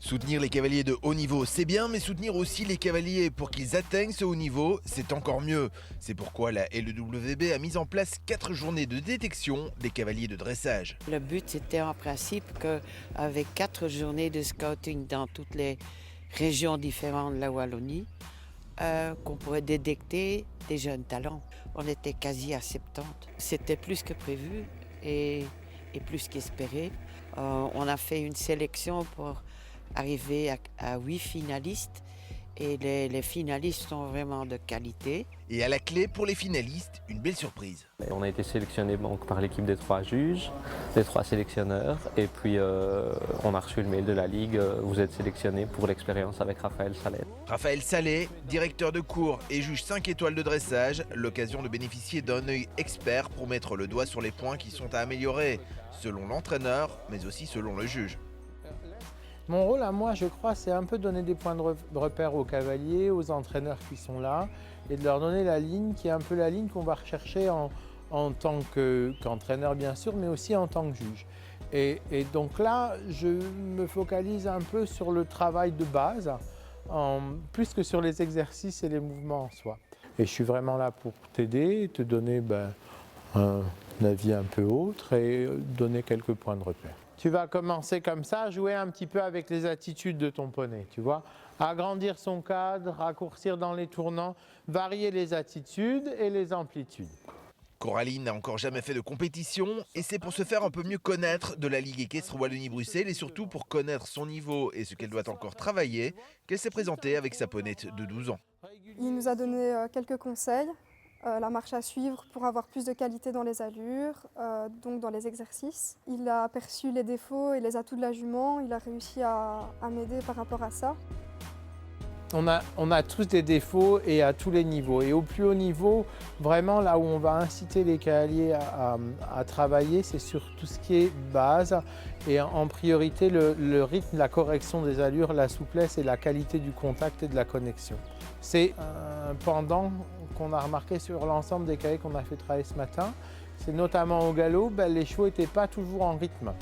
Soutenir les cavaliers de haut niveau, c'est bien, mais soutenir aussi les cavaliers pour qu'ils atteignent ce haut niveau, c'est encore mieux. C'est pourquoi la LEWB a mis en place 4 journées de détection des cavaliers de dressage. Le but, c'était en principe qu'avec 4 journées de scouting dans toutes les régions différentes de la Wallonie, qu'on pourrait détecter des jeunes talents. On était quasi à 70. C'était plus que prévu et plus qu'espéré. On a fait une sélection pour arriver à 8 finalistes et les finalistes sont vraiment de qualité. Et à la clé, pour les finalistes, une belle surprise. On a été sélectionné par l'équipe des 3 juges, des 3 sélectionneurs, et puis on a reçu le mail de la Ligue, vous êtes sélectionné pour l'expérience avec Raphaël Sallet. Raphaël Sallet, directeur de cours et juge 5 étoiles de dressage, l'occasion de bénéficier d'un œil expert pour mettre le doigt sur les points qui sont à améliorer, selon l'entraîneur, mais aussi selon le juge. Mon rôle à moi, je crois, c'est un peu donner des points de repère aux cavaliers, aux entraîneurs qui sont là, et de leur donner la ligne qui est un peu la ligne qu'on va rechercher en tant qu'entraîneur bien sûr, mais aussi en tant que juge. Et donc là, je me focalise un peu sur le travail de base, plus que sur les exercices et les mouvements en soi. Et je suis vraiment là pour t'aider, te donner un avis un peu autre et donner quelques points de repère. Tu vas commencer comme ça, jouer un petit peu avec les attitudes de ton poney, tu vois. Agrandir son cadre, raccourcir dans les tournants, varier les attitudes et les amplitudes. Coraline n'a encore jamais fait de compétition et c'est pour se faire un peu mieux connaître de la Ligue équestre Wallonie-Bruxelles et surtout pour connaître son niveau et ce qu'elle doit encore travailler qu'elle s'est présentée avec sa ponette de 12 ans. Il nous a donné quelques conseils. La marche à suivre pour avoir plus de qualité dans les allures, donc dans les exercices. Il a aperçu les défauts et les atouts de la jument, il a réussi à m'aider par rapport à ça. On a tous des défauts et à tous les niveaux. Et au plus haut niveau, vraiment là où on va inciter les cavaliers à travailler, c'est sur tout ce qui est base et en priorité le rythme, la correction des allures, la souplesse et la qualité du contact et de la connexion. C'est un pendant qu'on a remarqué sur l'ensemble des cavaliers qu'on a fait travailler ce matin. C'est notamment au galop, les chevaux n'étaient pas toujours en rythme.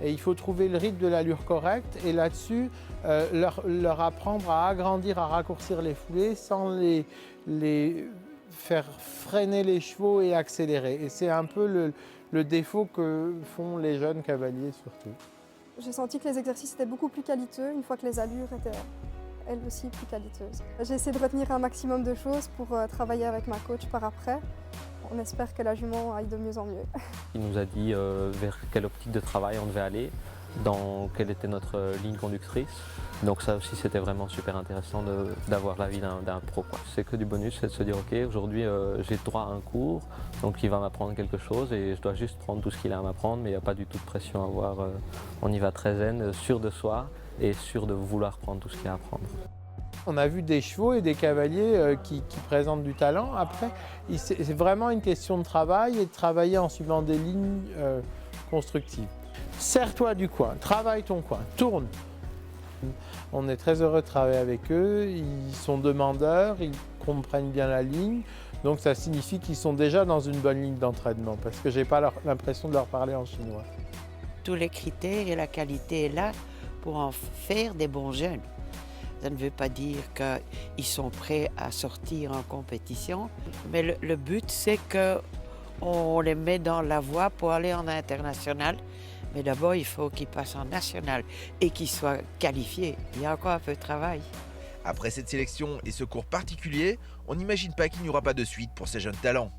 Et il faut trouver le rythme de l'allure correcte et là-dessus, leur apprendre à agrandir, à raccourcir les foulées sans les faire freiner les chevaux et accélérer. Et c'est un peu le défaut que font les jeunes cavaliers surtout. J'ai senti que les exercices étaient beaucoup plus qualiteux une fois que les allures étaient elles aussi plus qualiteuses. J'ai essayé de retenir un maximum de choses pour travailler avec ma coach par après. On espère que la jument aille de mieux en mieux. Il nous a dit vers quelle optique de travail on devait aller, dans quelle était notre ligne conductrice. Donc ça aussi c'était vraiment super intéressant d'avoir l'avis d'un pro. C'est que du bonus, c'est de se dire ok, aujourd'hui j'ai droit à un cours, donc il va m'apprendre quelque chose et je dois juste prendre tout ce qu'il a à m'apprendre, mais il n'y a pas du tout de pression à avoir. On y va très zen, sûr de soi et sûr de vouloir prendre tout ce qu'il y a à apprendre. On a vu des chevaux et des cavaliers qui présentent du talent. Après, c'est vraiment une question de travail et de travailler en suivant des lignes constructives. Serre-toi du coin, travaille ton coin, tourne. On est très heureux de travailler avec eux, ils sont demandeurs, ils comprennent bien la ligne. Donc ça signifie qu'ils sont déjà dans une bonne ligne d'entraînement parce que je n'ai pas l'impression de leur parler en chinois. Tous les critères et la qualité est là pour en faire des bons jeunes. Ça ne veut pas dire qu'ils sont prêts à sortir en compétition, mais le but c'est qu'on les met dans la voie pour aller en international. Mais d'abord, il faut qu'ils passent en national et qu'ils soient qualifiés. Il y a encore un peu de travail. Après cette sélection et ce cours particulier, on n'imagine pas qu'il n'y aura pas de suite pour ces jeunes talents.